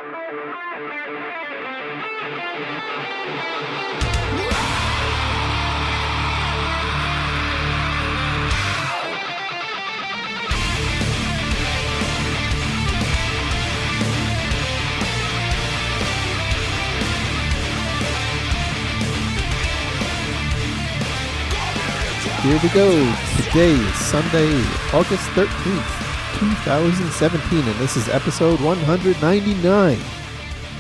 Here we go. Today is Sunday, August 13th, 2017, and this is episode 199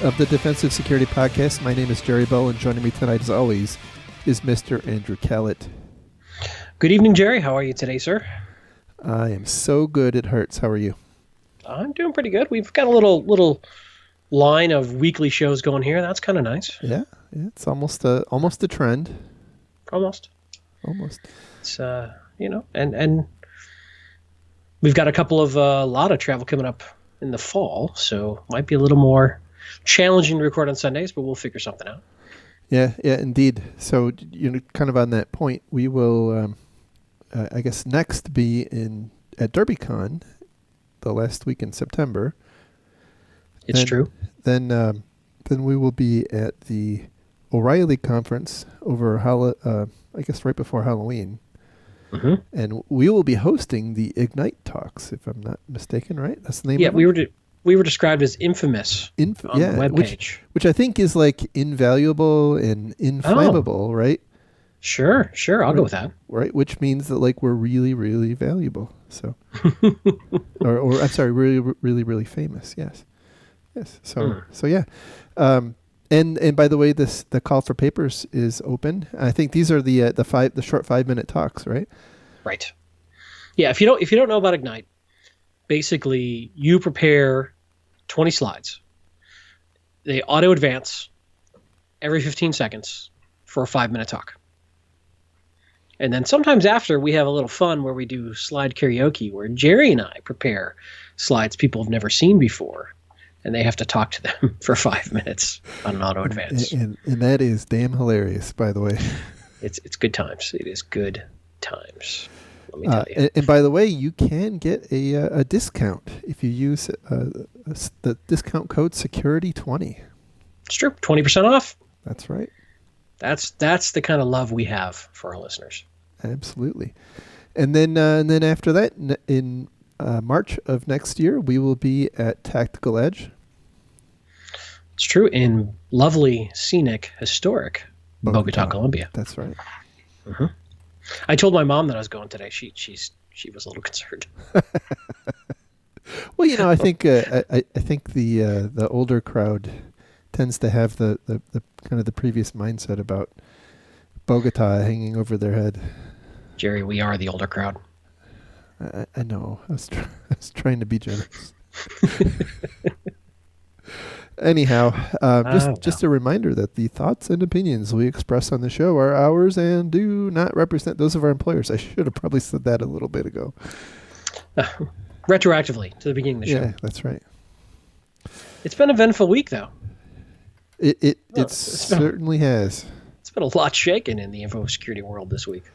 of the Defensive Security Podcast. My name is Jerry Bow, and joining me tonight, as always, is Mr. Andrew Kellett. Good evening, Jerry. How are you today, sir? I am so good it hurts. How are you? I'm doing pretty good. We've got a little line of weekly shows going here. That's kind of nice. Yeah, it's almost a trend. Almost. It's and we've got a lot of travel coming up in the fall, so might be a little more challenging to record on Sundays, but we'll figure something out. Yeah, indeed. So, kind of on that point, we will, I guess, next be at DerbyCon, the last week in September. It's true. Then we will be at the O'Reilly conference over I guess right before Halloween. Mm-hmm. And we will be hosting the Ignite Talks, if I'm not mistaken, right? That's the name of it? We were described as infamous on the webpage. Which I think is like invaluable and inflammable, right? Sure. I'll go with that. Right, which means that like we're really, really valuable. So, or I'm sorry, really, really, really famous. Yes. So yeah. And by the way, the call for papers is open. I think these are the short 5-minute talks, right? Right. Yeah. If you don't know about Ignite, basically you prepare 20 slides. They auto advance every 15 seconds for a 5-minute talk. And then sometimes after we have a little fun where we do slide karaoke, where Jerry and I prepare slides people have never seen before. And they have to talk to them for 5 minutes on an auto advance. And that is damn hilarious, by the way. It's good times. It is good times. Let me tell you. And by the way, you can get a discount if you use the discount code SECURITY20. It's true. 20% off. That's right. That's the kind of love we have for our listeners. Absolutely. And then after that, in March of next year, we will be at Tactical Edge. It's true, in lovely, scenic, historic Bogota, Colombia. That's right. Mm-hmm. I told my mom that I was going today. She was a little concerned. Well, I think I think the older crowd tends to have the kind of the previous mindset about Bogota hanging over their head. Jerry, we are the older crowd. I know. I was trying to be generous. Anyhow, just a reminder that the thoughts and opinions we express on the show are ours and do not represent those of our employers. I should have probably said that a little bit ago. Retroactively to the beginning of the show. Yeah, that's right. It's been an eventful week, though. It certainly has. It's been a lot shaken in the info security world this week.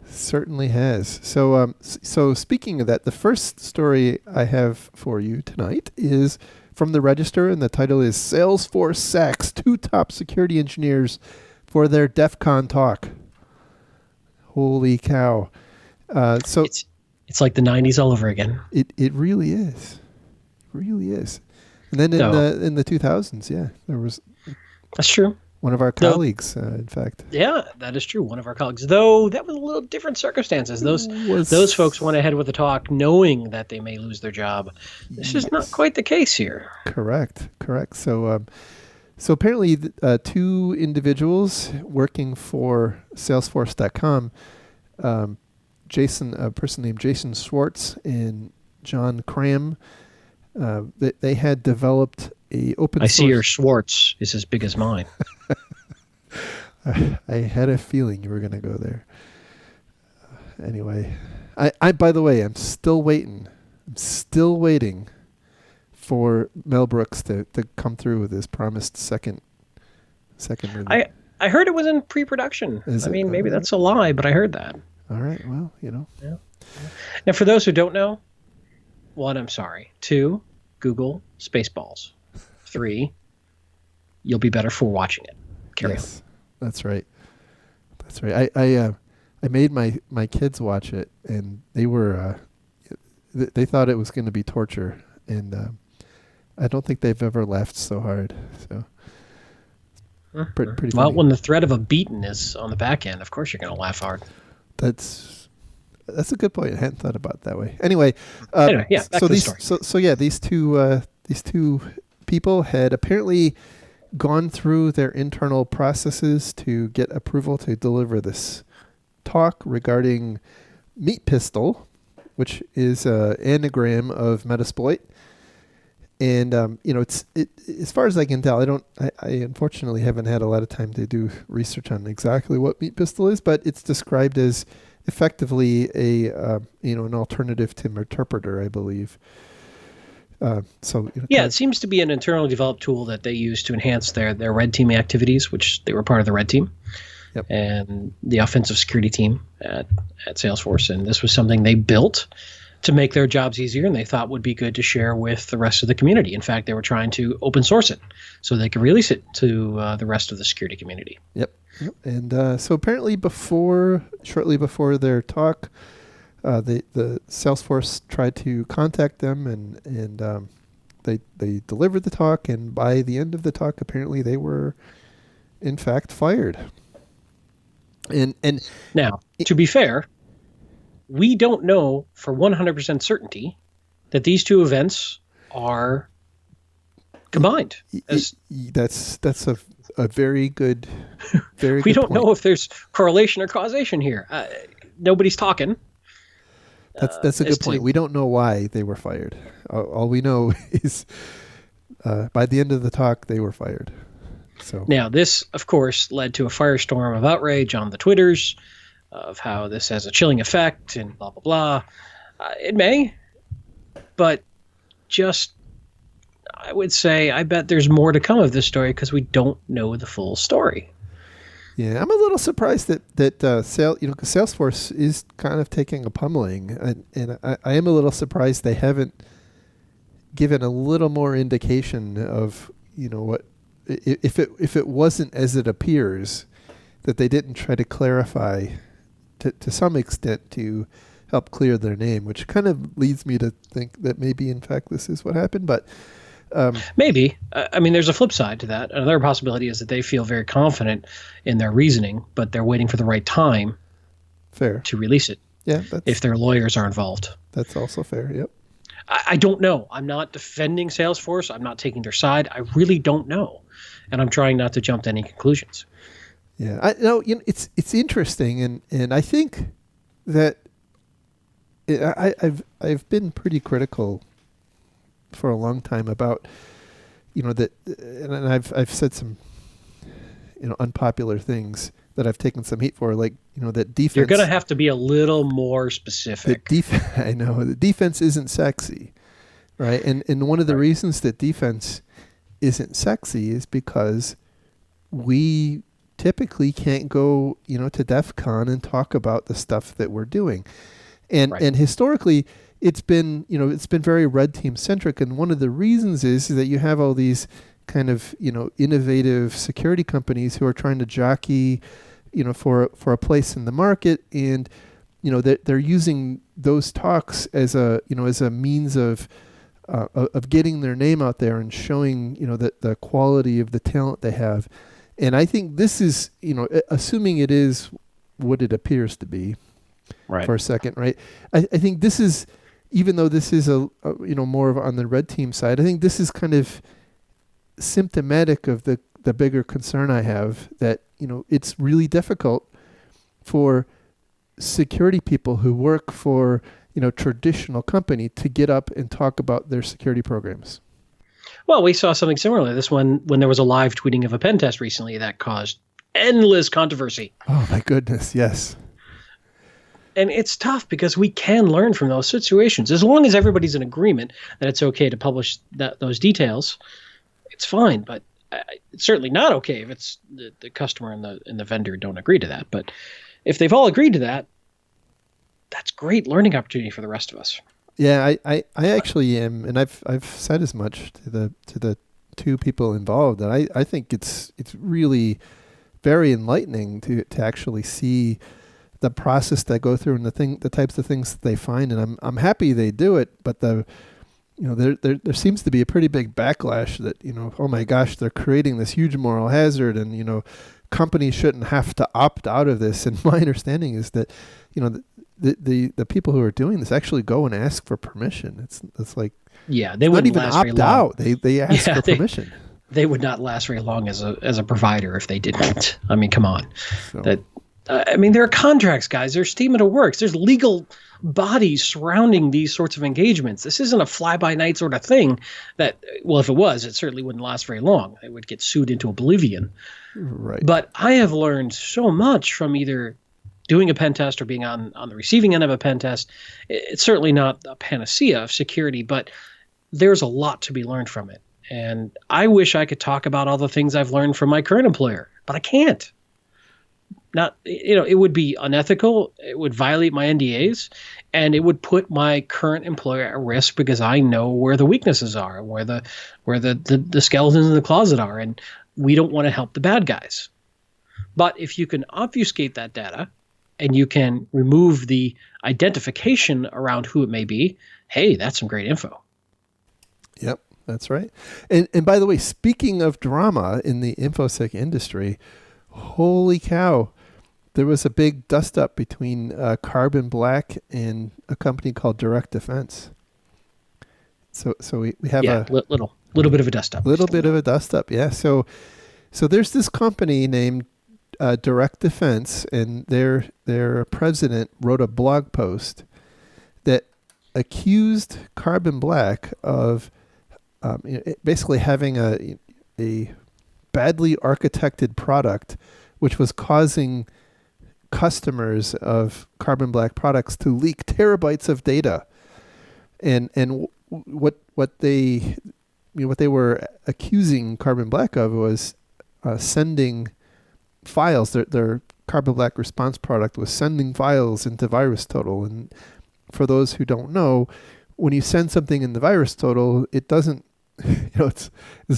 Certainly has. So speaking of that, the first story I have for you tonight is from the Register, and the title is Salesforce sacks 2 top security engineers for their DEF CON talk. Holy cow. So it's like the 90s all over again. It really is. It really is. And then in the 2000s, yeah, there was... That's true. One of our colleagues, in fact. Yeah, that is true. One of our colleagues, though that was a little different circumstances. Those folks went ahead with the talk knowing that they may lose their job. This is not quite the case here. Correct. So apparently 2 individuals working for Salesforce.com, a person named Jason Schwartz and John Cram, they had developed a open source... I see your Schwartz is as big as mine. I had a feeling you were going to go there. Anyway, I by the way, I'm still waiting for Mel Brooks to come through with his promised second movie. I heard it was in pre-production. Maybe that's a lie, but I heard that. All right, well, Yeah. Now, for those who don't know, 1, I'm sorry. 2, Google Spaceballs. 3, you'll be better for watching it. Carry on. That's right. That's right. I made my kids watch it, and they were they thought it was going to be torture, and I don't think they've ever laughed so hard. So pretty well, funny. when the threat of a beating is on the back end, of course you're going to laugh hard. That's a good point. I hadn't thought about it that way. Anyway, yeah. Back to the story. These two people had apparently gone through their internal processes to get approval to deliver this talk regarding Meat Pistol, which is an anagram of Metasploit. And it's as far as I can tell, I unfortunately haven't had a lot of time to do research on exactly what Meat Pistol is, but it's described as effectively an alternative to Meterpreter, I believe. It seems to be an internally developed tool that they use to enhance their red team activities, which they were part of the red team. Yep. And the offensive security team at Salesforce. And this was something they built to make their jobs easier, and they thought would be good to share with the rest of the community. In fact, they were trying to open source it so they could release it to the rest of the security community. Yep. And so apparently shortly before their talk, the Salesforce tried to contact them, and they delivered the talk, and by the end of the talk, apparently they were in fact fired. And now, to be fair, we don't know for 100% certainty that these two events are combined. That's a very good, very. We good don't point. know if there's correlation or causation here. Nobody's talking. That's a good point. We don't know why they were fired. All we know is by the end of the talk they were fired. So now this, of course, led to a firestorm of outrage on the Twitters of how this has a chilling effect and blah blah blah. It may, but I would say I bet there's more to come of this story because we don't know the full story. Yeah, I'm a little surprised that Salesforce is kind of taking a pummeling, and I am a little surprised they haven't given a little more indication of what if it wasn't as it appears, that they didn't try to clarify to some extent to help clear their name, which kind of leads me to think that maybe in fact this is what happened, but. Maybe. There's a flip side to that. Another possibility is that they feel very confident in their reasoning, but they're waiting for the right time to release it. Yeah. If their lawyers are involved. That's also fair. Yep. I don't know. I'm not defending Salesforce. I'm not taking their side. I really don't know. And I'm trying not to jump to any conclusions. Yeah. It's interesting. And I think that I've been pretty critical for a long time about that, and I've said some unpopular things that I've taken some heat for, like that defense. You're going to have to be a little more specific. I know the defense isn't sexy, right? And one of the reasons that defense isn't sexy is because we typically can't go to DEF CON and talk about the stuff that we're doing, and historically. It's been very red team centric, and one of the reasons is that you have all these kind of innovative security companies who are trying to jockey, for a place in the market, and they're using those talks as a means of getting their name out there and showing the quality of the talent they have, and I think this is assuming it is what it appears to be, for a second, right? I think this is. Even though this is a more of on the red team side, I think this is kind of symptomatic of the bigger concern I have that it's really difficult for security people who work for traditional company to get up and talk about their security programs. Well, we saw something similar. This one when there was a live tweeting of a pen test recently that caused endless controversy. Oh my goodness, yes. And it's tough because we can learn from those situations. As long as everybody's in agreement that it's okay to publish those details, it's fine. But it's certainly not okay if it's the customer and the vendor don't agree to that. But if they've all agreed to that, that's great learning opportunity for the rest of us. Yeah, I actually am, and I've said as much to the two people involved, and I think it's really very enlightening to actually see the process they go through and the types of things that they find. And I'm happy they do it, but there seems to be a pretty big backlash that, oh my gosh, they're creating this huge moral hazard, and companies shouldn't have to opt out of this. And my understanding is that the people who are doing this actually go and ask for permission. It's like, yeah, they not wouldn't even last very opt long. out. They ask for permission. They would not last very long as a provider if they didn't. I mean, come on. So, There are contracts, guys. There's statement of works. There's legal bodies surrounding these sorts of engagements. This isn't a fly-by-night sort of thing that, well, if it was, it certainly wouldn't last very long. It would get sued into oblivion. right. But I have learned so much from either doing a pen test or being on the receiving end of a pen test. It's certainly not a panacea of security, but there's a lot to be learned from it. And I wish I could talk about all the things I've learned from my current employer, but I can't. It would be unethical. It would violate my NDAs, and it would put my current employer at risk because I know where the weaknesses are and where the skeletons in the closet are, and we don't want to help the bad guys. But if you can obfuscate that data and you can remove the identification around who it may be, hey, that's some great info. Yep, that's right. And by the way, speaking of drama in the InfoSec industry, holy cow, there was a big dust-up between Carbon Black and a company called Direct Defense. So we have a little bit of a dust-up. Little bit of a dust-up, yeah. So there's this company named Direct Defense, and their president wrote a blog post that accused Carbon Black of basically having a badly architected product, which was causing customers of Carbon Black products to leak terabytes of data. And what they were accusing Carbon Black of was sending files. Their Carbon Black response product was sending files into VirusTotal. And for those who don't know, when you send something in the VirusTotal, it doesn't, it's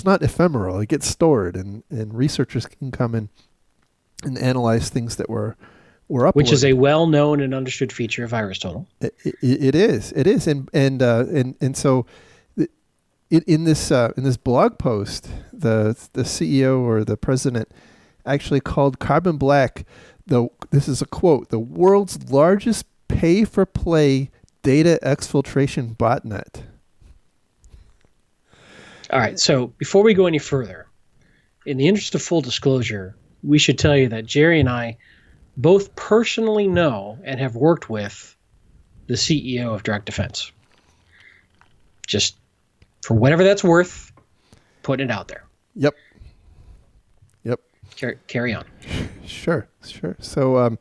not ephemeral. It gets stored, and researchers can come in and analyze things that were uploaded. Which is a well-known and understood feature of VirusTotal. It is, and so in this blog post, the CEO or the president actually called Carbon Black this is a quote, the world's largest pay-for-play data exfiltration botnet. All right, so before we go any further, in the interest of full disclosure, we should tell you that Jerry and I both personally know and have worked with the CEO of Direct Defense. Just for whatever that's worth, putting it out there. Yep. Carry on. Sure. So,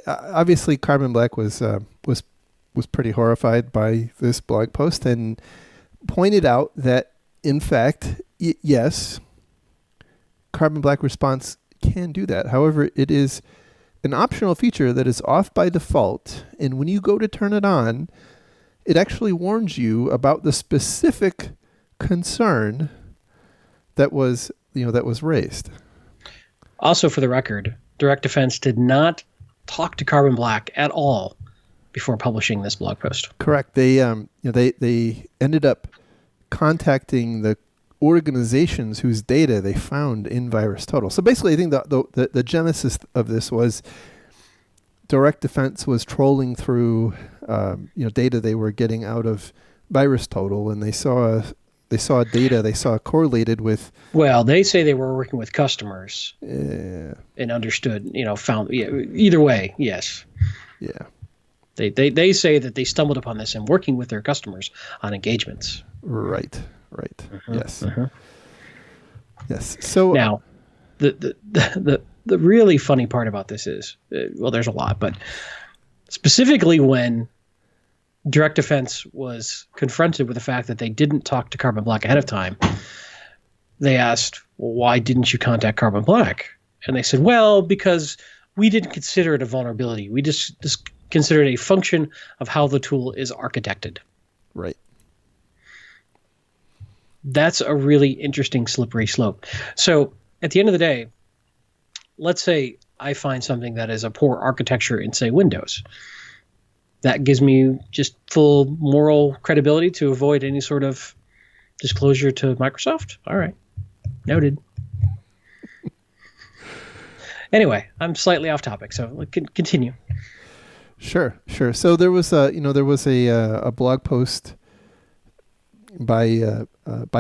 obviously Carbon Black was pretty horrified by this blog post and pointed out that, in fact, yes, Carbon Black Response can do that. However, it is an optional feature that is off by default, and when you go to turn it on, it actually warns you about the specific concern that was raised. Also, for the record, Direct Defense did not talk to Carbon Black at all before publishing this blog post. Correct. They ended up contacting the organizations whose data they found in VirusTotal. So basically, I think the genesis of this was Direct Defense was trolling through data they were getting out of VirusTotal, and they saw data they saw correlated with. Well, they say they were working with customers and understood. Found either way, yes. Yeah. They say that they stumbled upon this in working with their customers on engagements. Right. Yes. Uh-huh. Yes. So now, the really funny part about this is, there's a lot, but specifically when Direct Defense was confronted with the fact that they didn't talk to Carbon Black ahead of time, they asked, well, why didn't you contact Carbon Black? And they said, well, because we didn't consider it a vulnerability. We just considered it a function of how the tool is architected. Right. That's a really interesting slippery slope. So at the end of the day, let's say I find something that is a poor architecture in, say, Windows. That gives me just full moral credibility to avoid any sort of disclosure to Microsoft. All right. Noted. Anyway, I'm slightly off topic, so continue. Sure. So there was a blog post by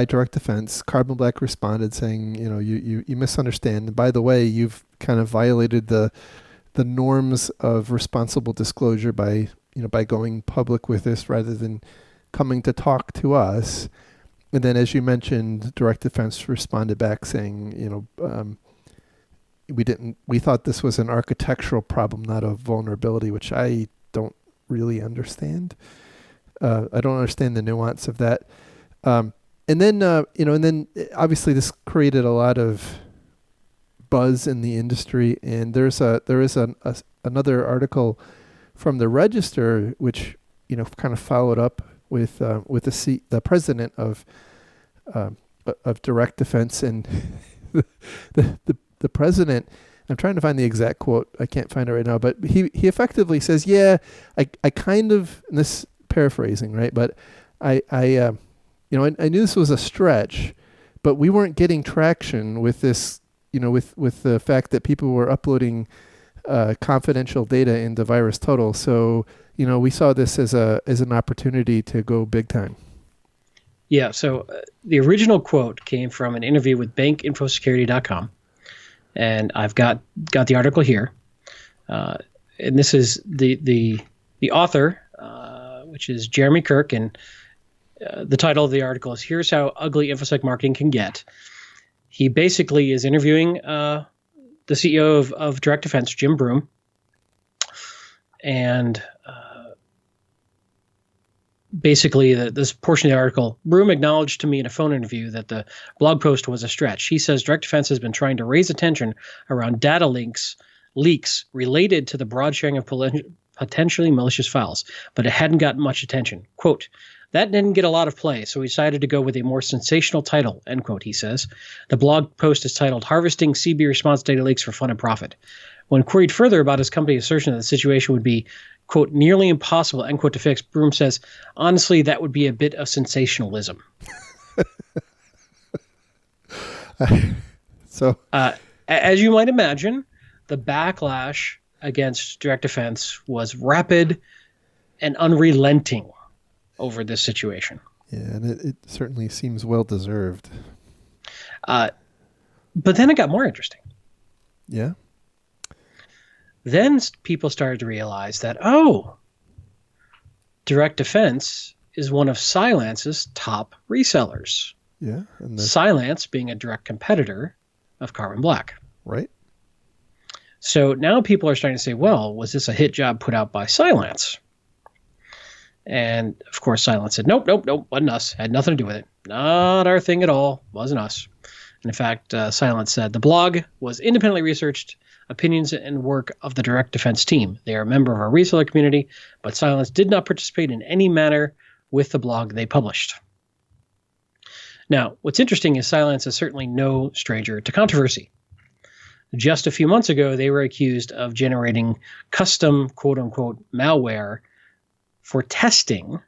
Direct Defense. Carbon Black responded saying, you misunderstand. And by the way, you've kind of violated the norms of responsible disclosure by going public with this rather than coming to talk to us. And then, as you mentioned, Direct Defense responded back saying, we thought this was an architectural problem, not a vulnerability, which I don't really understand. I don't understand the nuance of that. And then obviously this created a lot of buzz in the industry. And there is another article from the Register, which kind of followed up with the president of Direct Defense, and the president. I'm trying to find the exact quote. I can't find it right now, but he effectively says, "Yeah, I kind of," and this paraphrasing, right? But I knew this was a stretch, but we weren't getting traction with this, with the fact that people were uploading confidential data into VirusTotal. So, we saw this as an opportunity to go big time. Yeah. So the original quote came from an interview with bankinfosecurity.com, and I've got the article here. And this is the author, which is Jeremy Kirk, and the title of the article is "Here's How Ugly InfoSec Marketing Can Get." He basically is interviewing the CEO of Direct Defense, Jim Broom, and basically this portion of the article, Broom acknowledged to me in a phone interview that the blog post was a stretch. He says Direct Defense has been trying to raise attention around data leaks related to the broad sharing of potentially malicious files, but it hadn't gotten much attention. Quote, "That didn't get a lot of play, so we decided to go with a more sensational title," end quote, he says. The blog post is titled "Harvesting CB Response Data Leaks for Fun and Profit." When queried further about his company's assertion that the situation would be, quote, "nearly impossible," end quote, to fix, Broom says, "Honestly, that would be a bit of sensationalism." So, as you might imagine, the backlash against Direct Defense was rapid and unrelenting over this situation. Yeah, and it certainly seems well deserved. But then it got more interesting. Yeah. Then people started to realize that, Direct Defense is one of Cylance's top resellers. Yeah. And Cylance being a direct competitor of Carbon Black. Right. So now people are starting to say, well, was this a hit job put out by Cylance? And of course, Cylance said, nope, wasn't us. Had nothing to do with it. Not our thing at all. Wasn't us. And in fact, Cylance said the blog was independently researched opinions and work of the Direct Defense team. They are a member of our reseller community, but Cylance did not participate in any manner with the blog they published. Now, what's interesting is Cylance is certainly no stranger to controversy. Just a few months ago, they were accused of generating custom, quote-unquote, malware for testing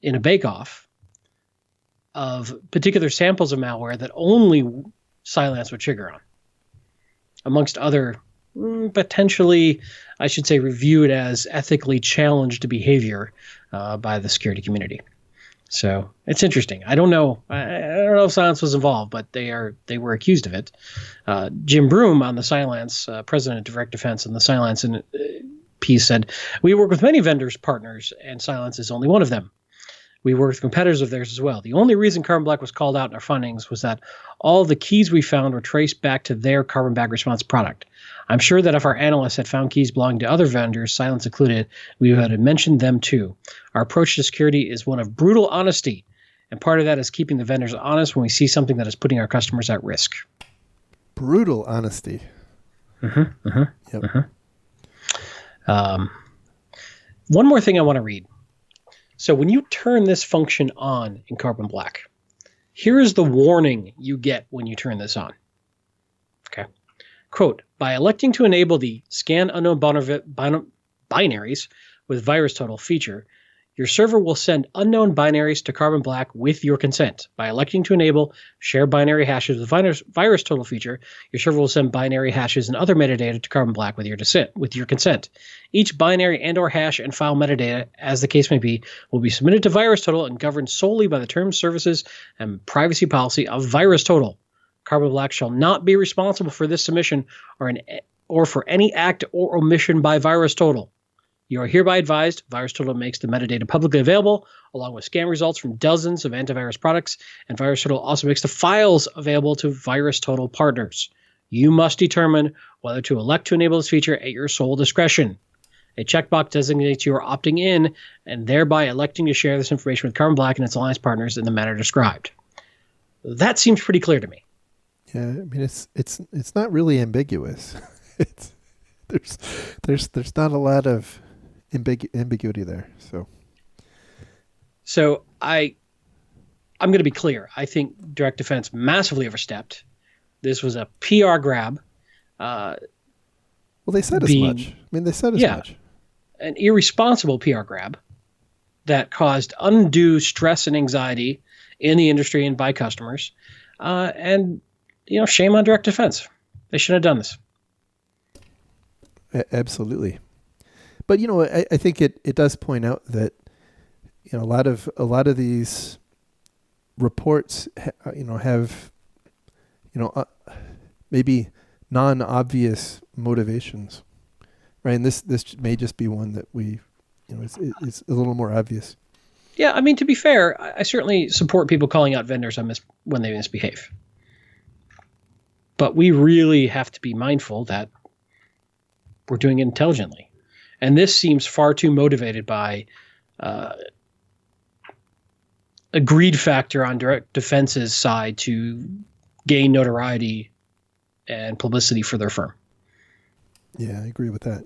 in a bake-off of particular samples of malware that only Cylance would trigger on, amongst other potentially, I should say, reviewed as ethically challenged behavior by the security community. So it's interesting. I don't know if Cylance was involved, but they were accused of it. Jim Broom on the Cylance, president of Direct Defense, and the Cylance piece said, "We work with many vendors, partners, and Cylance is only one of them. We work with competitors of theirs as well. The only reason Carbon Black was called out in our findings was that all the keys we found were traced back to their Carbon Black Response product. I'm sure that if our analysts had found keys belonging to other vendors, Cylance included, we would have mentioned them too. Our approach to security is one of brutal honesty, and part of that is keeping the vendors honest when we see something that is putting our customers at risk." Brutal honesty. Yep. One more thing I want to read. So when you turn this function on in Carbon Black, Here is the warning you get when you turn this on. Okay. Quote, by electing to enable the scan unknown binaries with VirusTotal feature, your server will send unknown binaries to Carbon Black with your consent. By electing to enable share binary hashes with VirusTotal feature, your server will send binary hashes and other metadata to Carbon Black with your consent. Each binary and/or hash and file metadata, as the case may be, will be submitted to VirusTotal and governed solely by the terms, services, and privacy policy of VirusTotal. Carbon Black shall not be responsible for this submission or for any act or omission by VirusTotal. You are hereby advised VirusTotal makes the metadata publicly available, along with scan results from dozens of antivirus products, and VirusTotal also makes the files available to VirusTotal partners. You must determine whether to elect to enable this feature at your sole discretion. A checkbox designates you are opting in and thereby electing to share this information with Carbon Black and its alliance partners in the manner described. That seems pretty clear to me. Yeah, I mean it's not really ambiguous. There's not a lot of ambiguity there. So I'm going to be clear. I think Direct Defense massively overstepped. This was a PR grab. Well, they said as much. I mean, they said as much. An irresponsible PR grab that caused undue stress and anxiety in the industry and by customers. And shame on Direct Defense. They shouldn't have done this. Absolutely. But I think it does point out that a lot of these reports have maybe non-obvious motivations, right? And this may just be one that it's a little more obvious. Yeah, I mean, to be fair, I certainly support people calling out vendors when they misbehave. But we really have to be mindful that we're doing it intelligently. And this seems far too motivated by a greed factor on Direct Defense's side to gain notoriety and publicity for their firm. Yeah, I agree with that.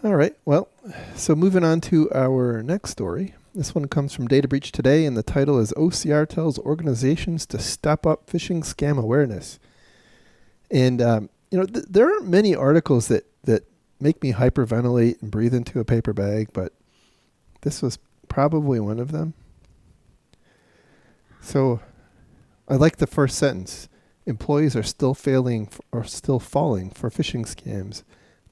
All right. Well, so moving on to our next story. This one comes from Data Breach Today, and the title is OCR tells organizations to step up phishing scam awareness. And, there aren't many articles that make me hyperventilate and breathe into a paper bag, but this was probably one of them. So I like the first sentence. Employees are still falling for phishing scams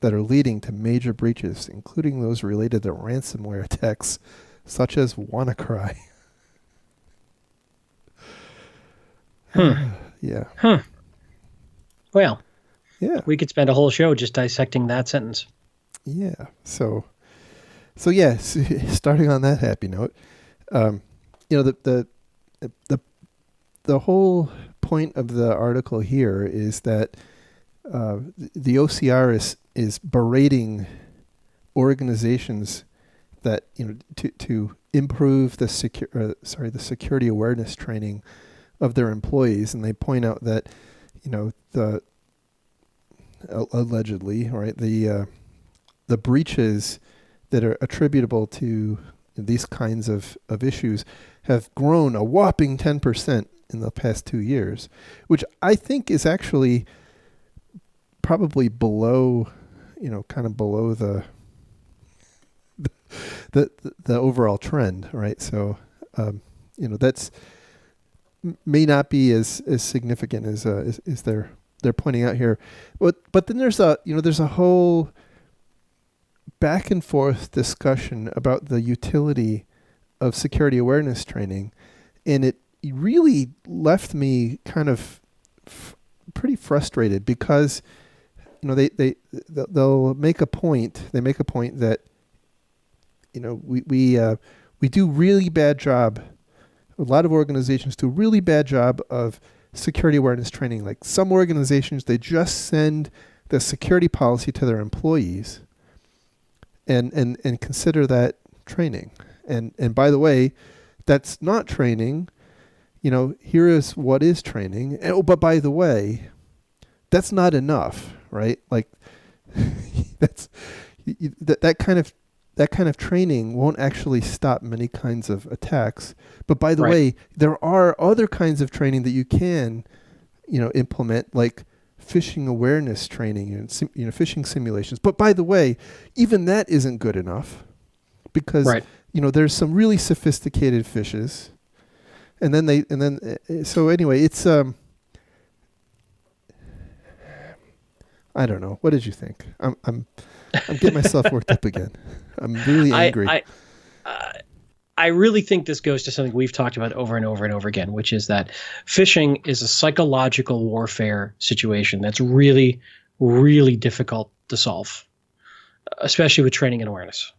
that are leading to major breaches, including those related to ransomware attacks, such as WannaCry. Yeah. Well, yeah, we could spend a whole show just dissecting that sentence. Yeah. So yes, starting on that happy note, the whole point of the article here is that the OCR is berating organizations that to improve the security awareness training of their employees, and they point out that the allegedly, right, the breaches that are attributable to these kinds of issues have grown a whopping 10% in the past 2 years, which I think is actually probably below, kind of below the overall trend, right? So, that's may not be as significant as they're pointing out here, but then there's a whole back and forth discussion about the utility of security awareness training, and it really left me kind of pretty frustrated because they'll make a point. They make a point that we do really bad job. A lot of organizations do a really bad job of security awareness training. Like some organizations, they just send the security policy to their employees and consider that training. And by the way, that's not training. Here is what is training. But by the way, that's not enough, right? Like that kind of that kind of training won't actually stop many kinds of attacks. But by the Right. way, there are other kinds of training that you can, implement, like phishing awareness training and phishing simulations. But by the way, even that isn't good enough because Right. there's some really sophisticated phishes, and so anyway, it's I don't know. What did you think? I'm getting myself worked up again. I'm really angry. I really think this goes to something we've talked about over and over and over again, which is that phishing is a psychological warfare situation that's really, really difficult to solve, especially with training and awareness.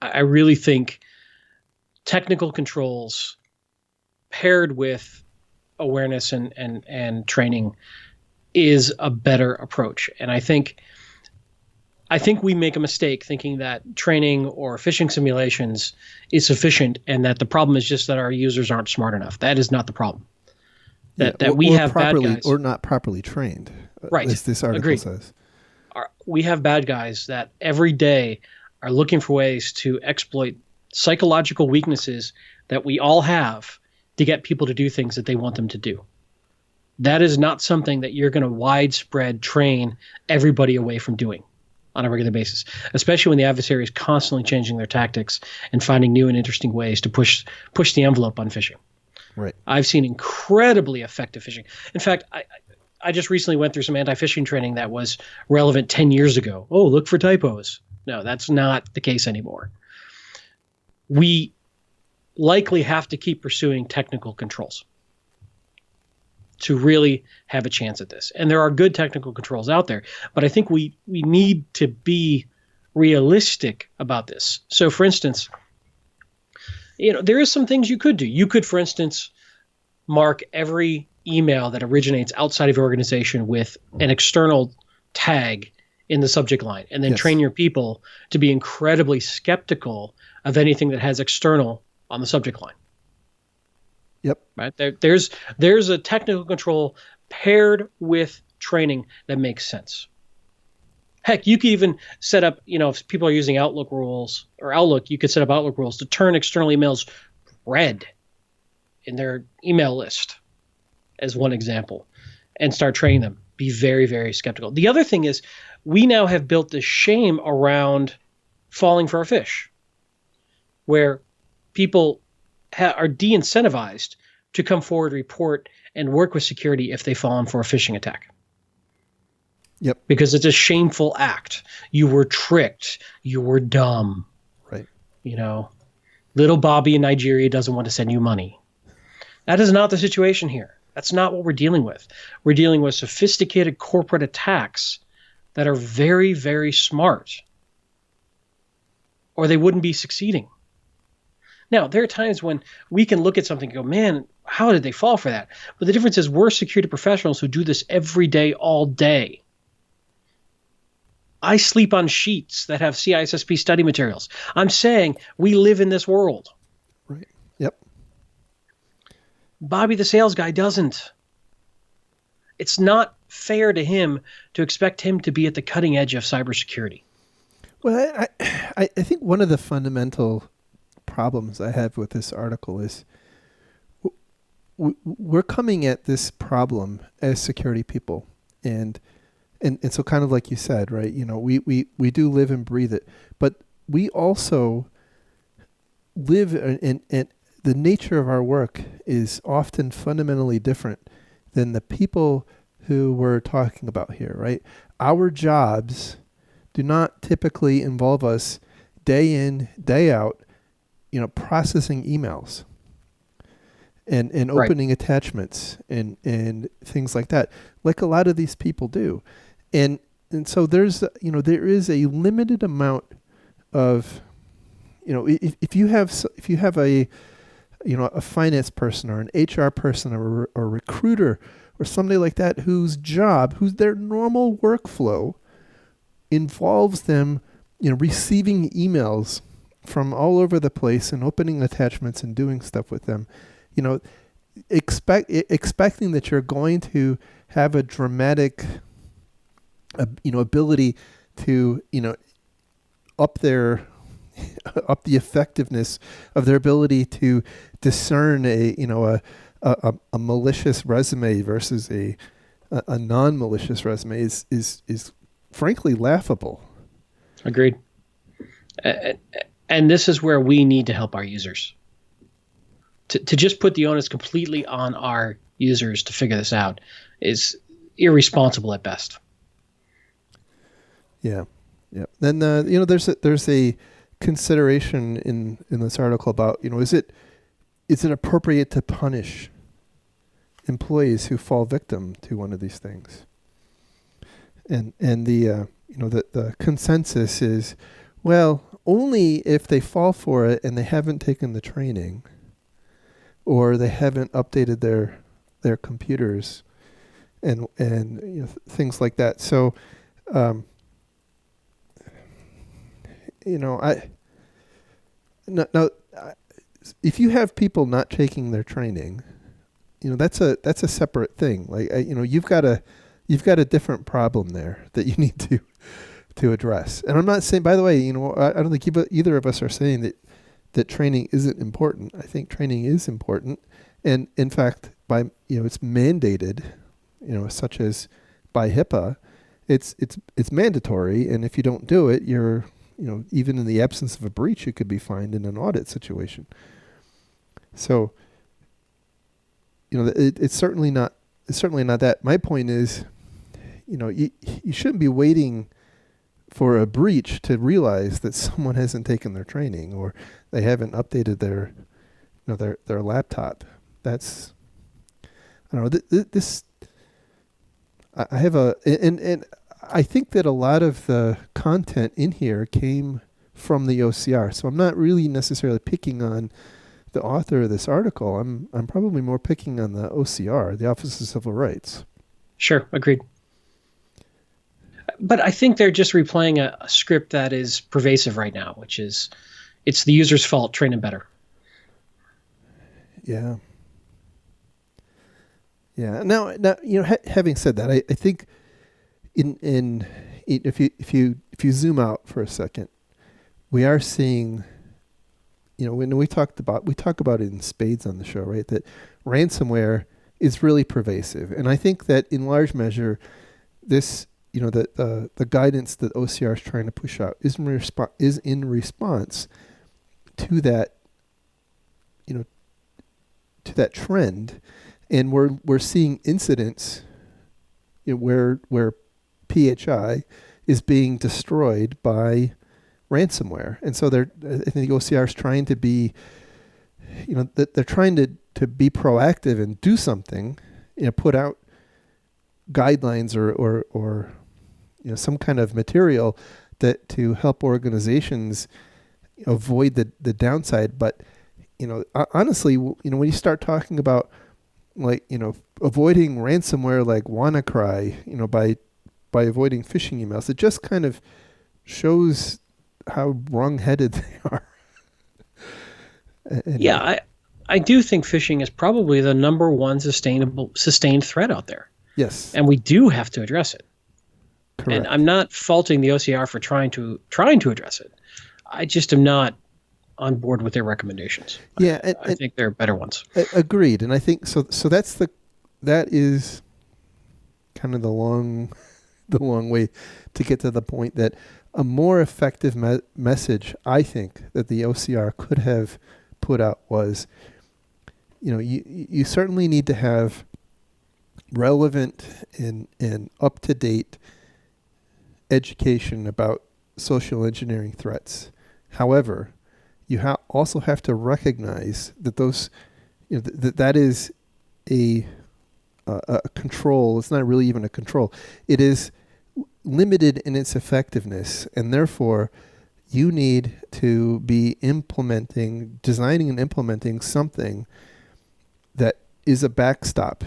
I really think technical controls paired with awareness and training is a better approach. And I think we make a mistake thinking that training or phishing simulations is sufficient, and that the problem is just that our users aren't smart enough. That is not the problem. We have bad guys or not properly trained. Right. As this article Agreed. says. We have bad guys that every day are looking for ways to exploit psychological weaknesses that we all have to get people to do things that they want them to do. That is not something that you're going to widespread train everybody away from doing on a regular basis, especially when the adversary is constantly changing their tactics and finding new and interesting ways to push the envelope on phishing. Right. I've seen incredibly effective phishing. In fact, I just recently went through some anti-phishing training that was relevant 10 years ago. Oh, look for typos. No, that's not the case anymore. We likely have to keep pursuing technical controls to really have a chance at this. And there are good technical controls out there, but I think we need to be realistic about this. So for instance, there is some things you could do. You could, for instance, mark every email that originates outside of your organization with an external tag in the subject line, and then train your people to be incredibly skeptical of anything that has external on the subject line. Yep. Right. There's a technical control paired with training that makes sense. Heck, you could even set up, if people are using Outlook rules or Outlook, you could set up Outlook rules to turn external emails red in their email list as one example, and start training them. Be very, very skeptical. The other thing is we now have built this shame around falling for a fish, where people are de-incentivized to come forward, report, and work with security if they've fallen for a phishing attack. Yep. Because it's a shameful act. You were tricked. You were dumb. Right. Little Bobby in Nigeria doesn't want to send you money. That is not the situation here. That's not what we're dealing with. We're dealing with sophisticated corporate attacks that are very, very smart, or they wouldn't be succeeding. Now, there are times when we can look at something and go, man, how did they fall for that? But the difference is we're security professionals who do this every day, all day. I sleep on sheets that have CISSP study materials. I'm saying we live in this world. Right. Yep. Bobby the sales guy doesn't. It's not fair to him to expect him to be at the cutting edge of cybersecurity. Well, I think one of the fundamental problems I have with this article is we're coming at this problem as security people, and so kind of like you said, right? We do live and breathe it, but we also live and the nature of our work is often fundamentally different than the people who we're talking about here, right? Our jobs do not typically involve us day in, day out, processing emails and opening attachments and things like that, like a lot of these people do. And so there is a limited amount of, if you have a finance person or an HR person or a recruiter or somebody like that whose their normal workflow involves them, receiving emails from all over the place and opening attachments and doing stuff with them, expecting that you're going to have a dramatic, ability to, up their up the effectiveness of their ability to discern a malicious resume versus a non-malicious resume is frankly laughable. Agreed. And this is where we need to help our users. To just put the onus completely on our users to figure this out is irresponsible at best. Yeah, yeah. Then there's a consideration in this article about is it appropriate to punish employees who fall victim to one of these things? And the consensus is, well, only if they fall for it and they haven't taken the training, or they haven't updated their computers, and things like that. So, if you have people not taking their training, that's a separate thing. Like you've got a different problem there that you need to address. And I'm not saying, by the way, I don't think either of us are saying that training isn't important. I think training is important, and in fact, it's mandated, such as by HIPAA, it's mandatory, and if you don't do it, you're even in the absence of a breach, you could be fined in an audit situation. So, it's certainly not that. My point is, you shouldn't be waiting for a breach to realize that someone hasn't taken their training or they haven't updated their laptop. That's, I don't know. This I have and I think that a lot of the content in here came from the OCR. So I'm not really necessarily picking on the author of this article. I'm probably more picking on the OCR, the Office of Civil Rights. Sure, agreed. But I think they're just replaying a script that is pervasive right now, which is it's the user's fault, train them better. Yeah. Yeah. Now, having said that, I think if you zoom out for a second, we are seeing, when we talk about it in spades on the show, right? That ransomware is really pervasive, and I think that in large measure, this, the guidance that OCR is trying to push out is in response to that, to that trend, and we're seeing incidents, where PHI is being destroyed by ransomware. And so I think the OCR is trying to be, they're trying to be proactive and do something, put out guidelines or some kind of material that to help organizations avoid the downside. But, honestly, when you start talking about avoiding ransomware like WannaCry, by avoiding phishing emails, it just kind of shows how wrong-headed they are. Yeah, I do think phishing is probably the number one sustained threat out there. Yes, and we do have to address it. Correct. And I'm not faulting the OCR for trying to address it. I just am not on board with their recommendations. Yeah, I think there are better ones. Agreed, and I think so. So that is kind of the long way to get to the point that a more effective message, I think, that the OCR could have put out was, you certainly need to have relevant and up-to-date education about social engineering threats. However, you also have to recognize that those, that is a control. It's not really even a control. It is limited in its effectiveness, and therefore you need to be designing and implementing something that is a backstop.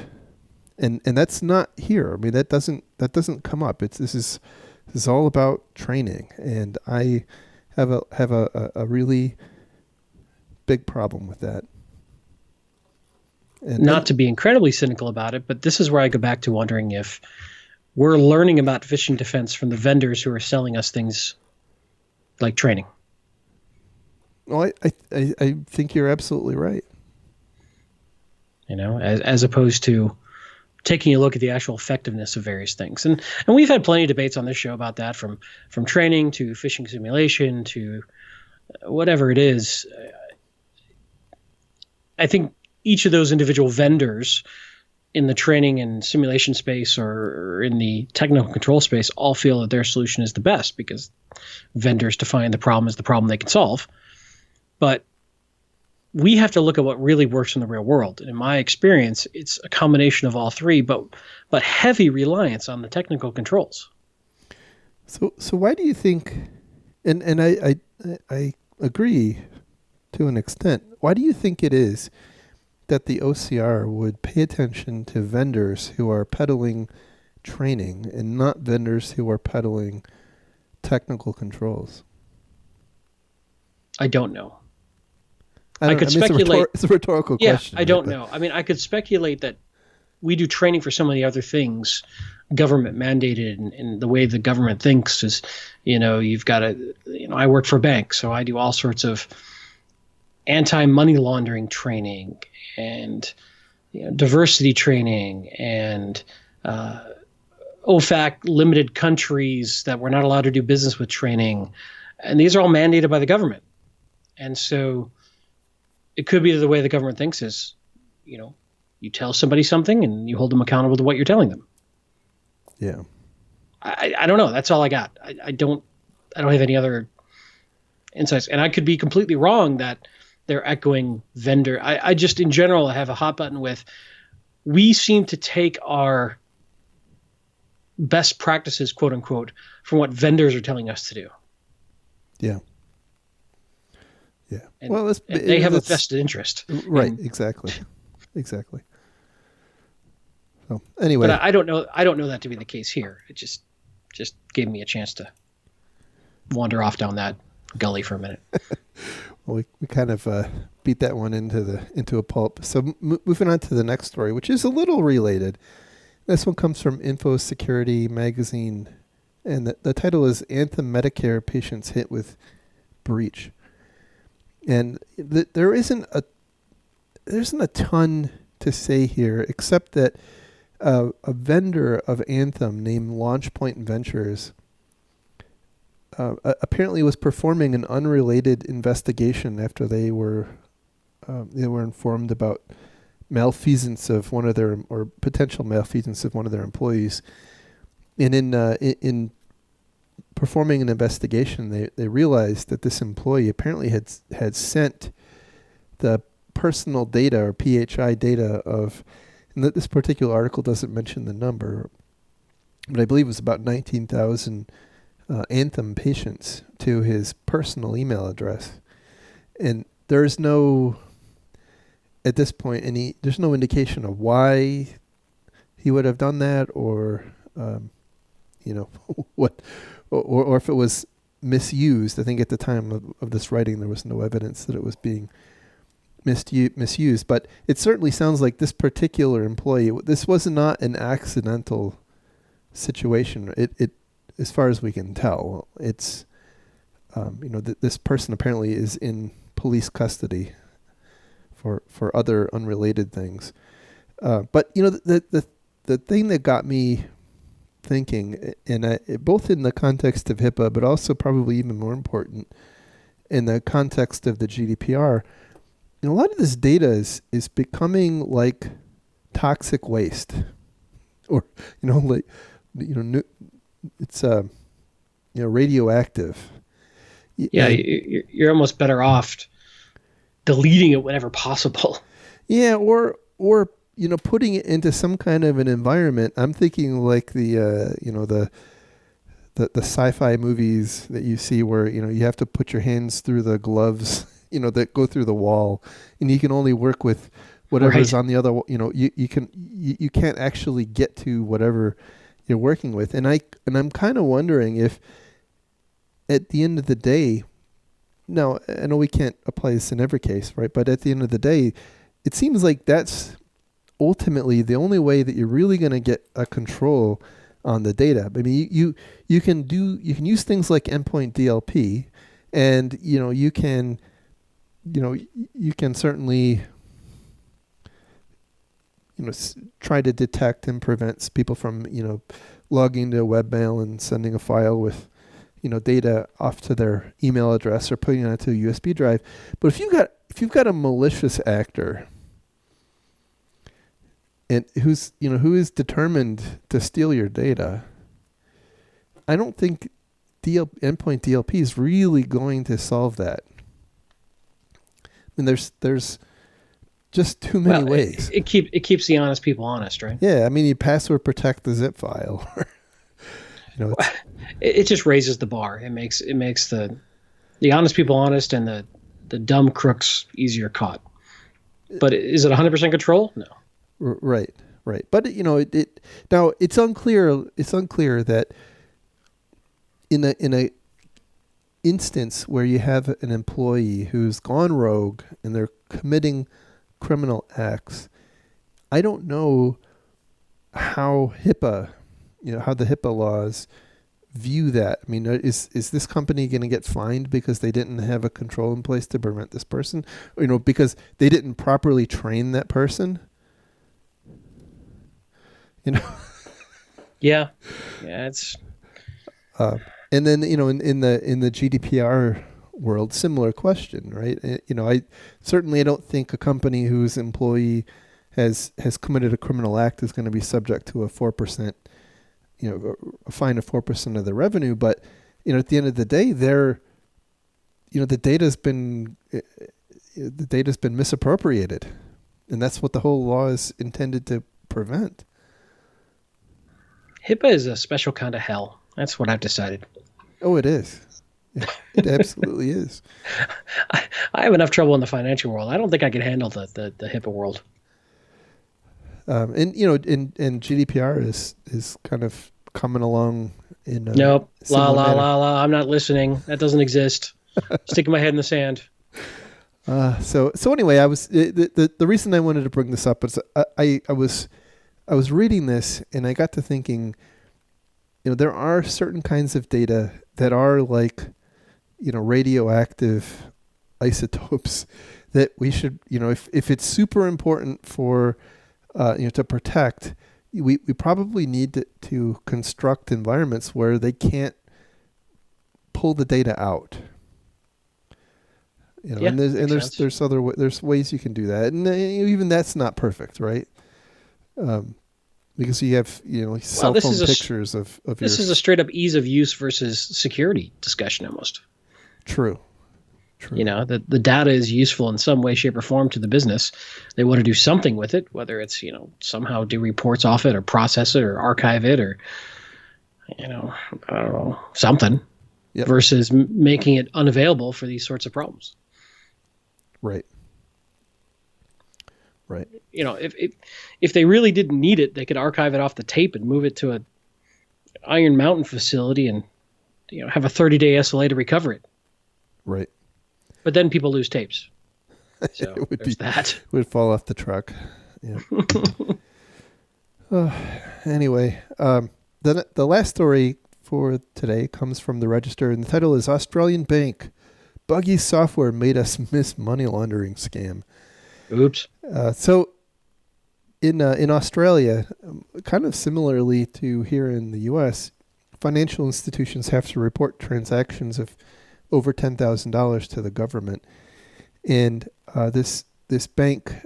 And that's not here. I mean, that doesn't come up. This is all about training, and I have a really big problem with that. And not to be incredibly cynical about it, but this is where I go back to wondering if we're learning about phishing defense from the vendors who are selling us things like training. Well, I think you're absolutely right. as opposed to taking a look at the actual effectiveness of various things. And we've had plenty of debates on this show about that, from training to phishing simulation to whatever it is. I think each of those individual vendors in the training and simulation space or in the technical control space all feel that their solution is the best because vendors define the problem as the problem they can solve. But we have to look at what really works in the real world. And in my experience, it's a combination of all three, but heavy reliance on the technical controls. So why do you think, and I agree to an extent, why do you think it is that the OCR would pay attention to vendors who are peddling training and not vendors who are peddling technical controls? I don't know. I could speculate. It's a rhetorical question. I don't know. I mean, I could speculate that we do training for some of the other things government mandated, and the way the government thinks is, you've got to, I work for a bank, so I do all sorts of anti-money laundering training and diversity training and OFAC limited countries that we're not allowed to do business with training. And these are all mandated by the government. And so it could be the way the government thinks is, you tell somebody something and you hold them accountable to what you're telling them. Yeah. I don't know. That's all I got. I don't have any other insights. And I could be completely wrong that they're echoing vendor. I just, in general, have a hot button with, we seem to take our best practices, quote unquote, from what vendors are telling us to do. Yeah. Yeah. And, they have a vested interest. Right. Exactly. So anyway, but I don't know that to be the case here. It just gave me a chance to wander off down that gully for a minute. Well, we kind of beat that one into a pulp. So moving on to the next story, which is a little related. This one comes from Info Security Magazine, and the title is "Anthem Medicare Patients Hit with Breach." And there isn't a ton to say here, except that a vendor of Anthem named LaunchPoint Ventures apparently was performing an unrelated investigation after they were informed about malfeasance of one of their, or potential malfeasance of one of their employees. And in performing an investigation, they realized that this employee apparently had sent the personal data, or PHI data, of, and this particular article doesn't mention the number, but I believe it was about 19,000 Anthem patients to his personal email address. And there's no, at this point, there's no indication of why he would have done that, or what, or if it was misused. I think at the time of this writing, there was no evidence that it was being misused. But it certainly sounds like this particular employee, this was not an accidental situation. It as far as we can tell, it's this person apparently is in police custody for other unrelated things. But the thing that got me thinking, and both in the context of HIPAA, but also probably even more important in the context of the GDPR, a lot of this data is becoming like toxic waste, or it's radioactive. Yeah, you're almost better off deleting it whenever possible. Yeah, or putting it into some kind of an environment. I'm thinking like the sci-fi movies that you see where you have to put your hands through the gloves that go through the wall, and you can only work with whatever's on the other. You can't actually get to whatever you're working with, and I'm kind of wondering if at the end of the day, now I know we can't apply this in every case, right? But at the end of the day, it seems like that's ultimately the only way that you're really going to get a control on the data. I mean, you can use things like endpoint DLP, and you can you can certainly, try to detect and prevent people from, logging to a webmail and sending a file with, data off to their email address or putting it onto a USB drive. But if you've got a malicious actor and who is determined to steal your data, I don't think endpoint DLP is really going to solve that. I mean, there's just too many ways. It keeps the honest people honest, right? Yeah, I mean, you password protect the zip file. It just raises the bar. It makes the honest people honest and the dumb crooks easier caught. But is it 100% control? No. Right. But now it's unclear. It's unclear that in a instance where you have an employee who's gone rogue and they're committing criminal acts, I don't know how the HIPAA laws view that. I mean, is this company going to get fined because they didn't have a control in place to prevent this person? Because they didn't properly train that person? Yeah, it's. And then in the GDPR world, similar question, right? I don't think a company whose employee has committed a criminal act is going to be subject to a 4%, a fine of 4% of the revenue. But at the end of the day, the data's been misappropriated, and that's what the whole law is intended to prevent. HIPAA is a special kind of hell. That's what I've decided. Oh, it is. It absolutely is. I have enough trouble in the financial world. I don't think I can handle the HIPAA world. And GDPR is kind of coming along in. Nope. La. I'm not listening. That doesn't exist. Sticking my head in the sand. So anyway, I was the reason I wanted to bring this up is I was reading this and I got to thinking, there are certain kinds of data that are like, radioactive isotopes that we should, if it's super important for, to protect, we probably need to construct environments where they can't pull the data out. And there's ways you can do that, and even that's not perfect, right? Because you have cell phone pictures of this is a straight up ease of use versus security discussion almost. True. The data is useful in some way, shape, or form to the business. They want to do something with it, whether it's somehow do reports off it or process it or archive it or I don't know, something. Yep. Versus making it unavailable for these sorts of problems. Right. If they really didn't need it, they could archive it off the tape and move it to a Iron Mountain facility and have a 30-day SLA to recover it. Right. But then people lose tapes. So that would fall off the truck. Yeah. Anyway, the last story for today comes from the Register, and the title is Australian Bank. Buggy software made us miss money laundering scam. Oops. So in Australia, kind of similarly to here in the U.S., financial institutions have to report transactions of over $10,000 to the government. And this bank,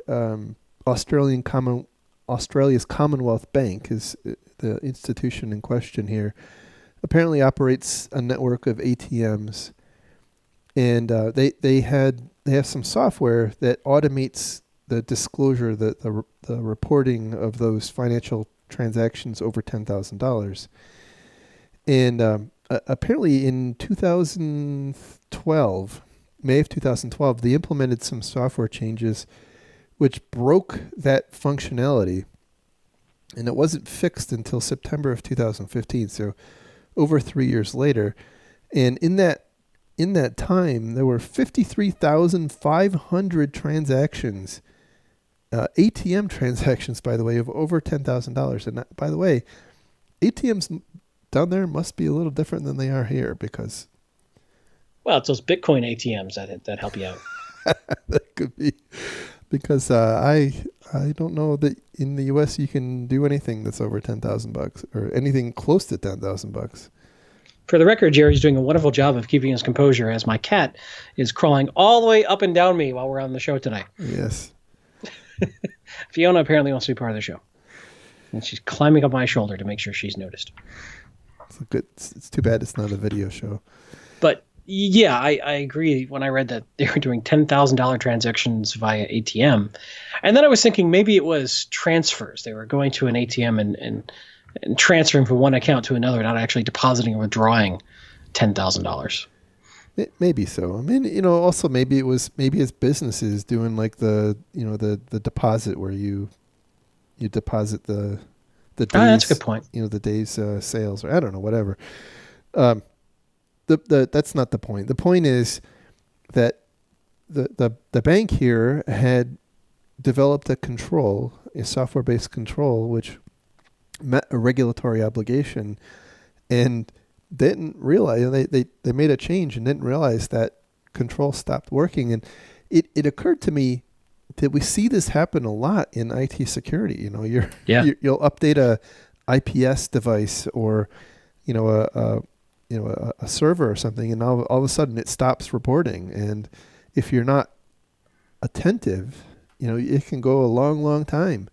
Australia's Commonwealth Bank is the institution in question here, apparently operates a network of ATMs. And they have some software that automates the disclosure, the reporting of those financial transactions over $10,000. And apparently in 2012, May of 2012, they implemented some software changes which broke that functionality. And it wasn't fixed until September of 2015, so over 3 years later. And in that time, there were 53,500 transactions, ATM transactions, by the way, of over $10,000. And by the way, ATMs down there must be a little different than they are here because... Well, it's those Bitcoin ATMs that help you out. That could be because I don't know that in the U.S. you can do anything that's over $10,000 or anything close to $10,000. For the record, Jerry's doing a wonderful job of keeping his composure as my cat is crawling all the way up and down me while we're on the show tonight. Yes. Fiona apparently wants to be part of the show. And she's climbing up my shoulder to make sure she's noticed. It's too bad it's not a video show. But yeah, I agree when I read that they were doing $10,000 transactions via ATM. And then I was thinking maybe it was transfers. They were going to an ATM and transferring from one account to another, not actually depositing or withdrawing $10,000. Maybe so. I mean, also maybe it's businesses doing like the deposit where you deposit the days. That's a good point. The day's sales, or I don't know, whatever. That's not the point. The point is that the bank here had developed a software-based control, which met a regulatory obligation, and didn't realize they made a change and didn't realize that control stopped working. And it occurred to me that we see this happen a lot in IT security. You'll update a IPS device or a server or something, and all of a sudden it stops reporting. And if you're not attentive, it can go a long, long time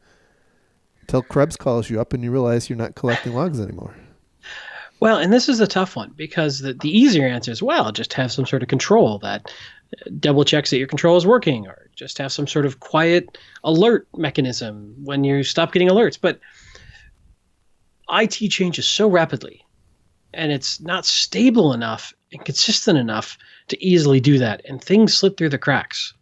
until Krebs calls you up and you realize you're not collecting logs anymore. Well, and this is a tough one because the easier answer is, well, just have some sort of control that double checks that your control is working, or just have some sort of quiet alert mechanism when you stop getting alerts. But IT changes so rapidly, and it's not stable enough and consistent enough to easily do that. And things slip through the cracks,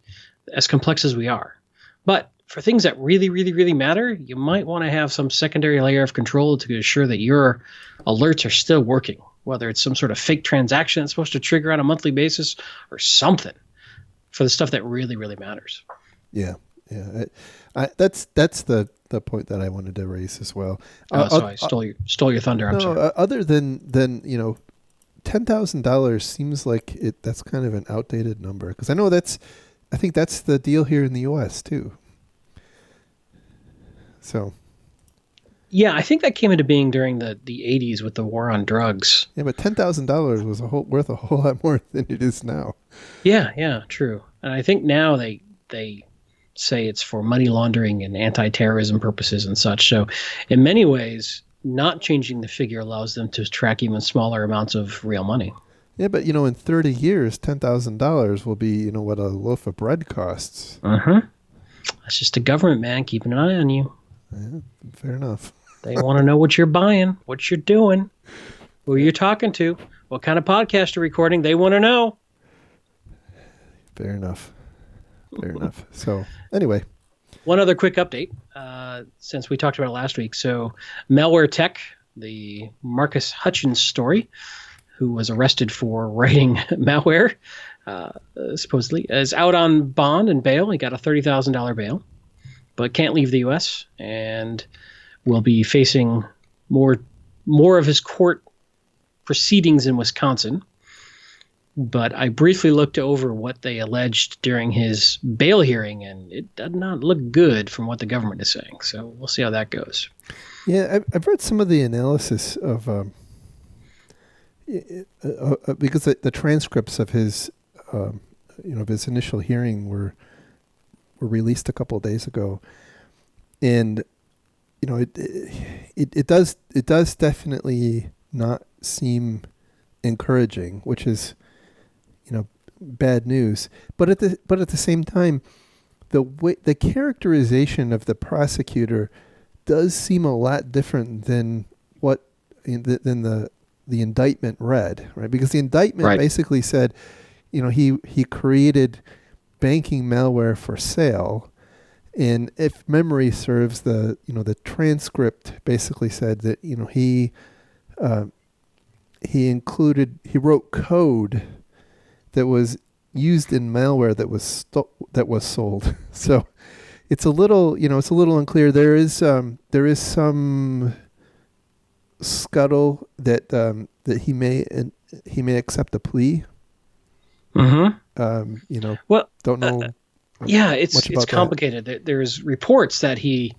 as complex as we are. But for things that really, really, really matter, you might want to have some secondary layer of control to ensure that your alerts are still working, whether it's some sort of fake transaction that's supposed to trigger on a monthly basis or something for the stuff that really, really matters. Yeah. That's the point that I wanted to raise as well. So I stole your thunder. I'm sorry. Other than $10,000 seems like that's kind of an outdated number, because I think that's the deal here in the U.S. too. So. Yeah, I think that came into being during the 80s with the war on drugs. Yeah, but $10,000 was worth a whole lot more than it is now. Yeah, true. And I think now they say it's for money laundering and anti-terrorism purposes and such. So in many ways, not changing the figure allows them to track even smaller amounts of real money. Yeah, but in 30 years, $10,000 will be, what a loaf of bread costs. Uh-huh. That's just the government, man, keeping an eye on you. Yeah, fair enough. They want to know what you're buying, what you're doing, who you're talking to, what kind of podcast you're recording. They want to know. Fair enough. So anyway. One other quick update, since we talked about it last week. So Malware Tech, the Marcus Hutchins story, who was arrested for writing malware, supposedly, is out on bond and bail. He got a $30,000 bail, but can't leave the U.S. and will be facing more of his court proceedings in Wisconsin. But I briefly looked over what they alleged during his bail hearing, and it did not look good from what the government is saying. So we'll see how that goes. Yeah, I've read some of the analysis of because the transcripts of his of his initial hearing were released a couple of days ago, and it does definitely not seem encouraging, which is bad news. But at the same time, the characterization of the prosecutor does seem a lot different than what than the indictment read, right? Because the indictment basically said, he created banking malware for sale, and if memory serves, the transcript basically said that he wrote code that was used in malware that was sold. So it's a little unclear. There is some scuttle that he may accept a plea, Mm-hmm. Well, don't know. Yeah, much about it's complicated. There's reports that he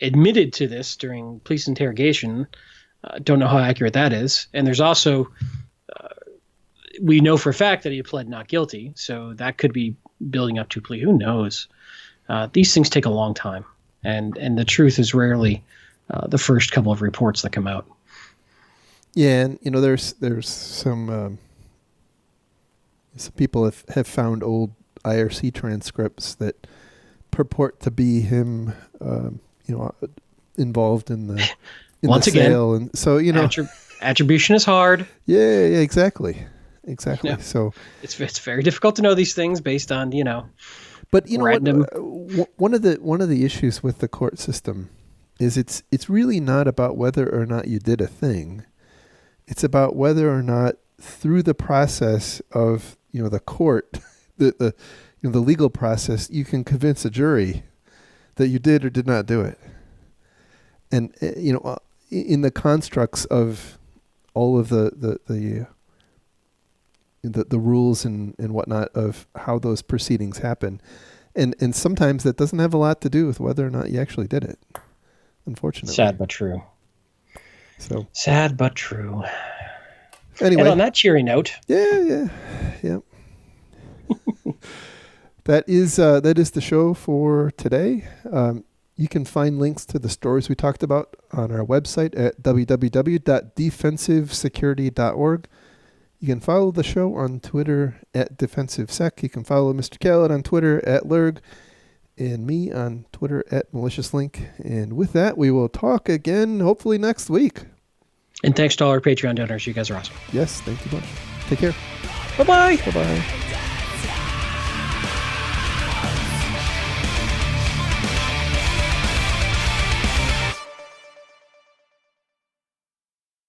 admitted to this during police interrogation. Don't know how accurate that is. And there's also we know for a fact that he pled not guilty, so that could be building up to a plea. Who knows? These things take a long time, and the truth is rarely the first couple of reports that come out. Yeah, and there's some people have found old IRC transcripts that purport to be him, involved in the Once the again, sale, and so attribution is hard. Yeah, exactly. Yeah. So it's very difficult to know these things based on But random. One of the issues with the court system is it's really not about whether or not you did a thing. It's about whether or not through the process of the court, the legal process, you can convince a jury that you did or did not do it. And in the constructs of all of the rules and whatnot of how those proceedings happen. And sometimes that doesn't have a lot to do with whether or not you actually did it, unfortunately. Sad but true. So sad but true. Anyway. And on that cheery note. Yeah. That is the show for today. You can find links to the stories we talked about on our website at www.defensivesecurity.org. You can follow the show on Twitter at DefensiveSec. You can follow Mr. Khaled on Twitter at Lurg, and me on Twitter at MaliciousLink. And with that, we will talk again hopefully next week. And thanks to all our Patreon donors. You guys are awesome. Yes, thank you much. Take care. Bye-bye. Bye-bye.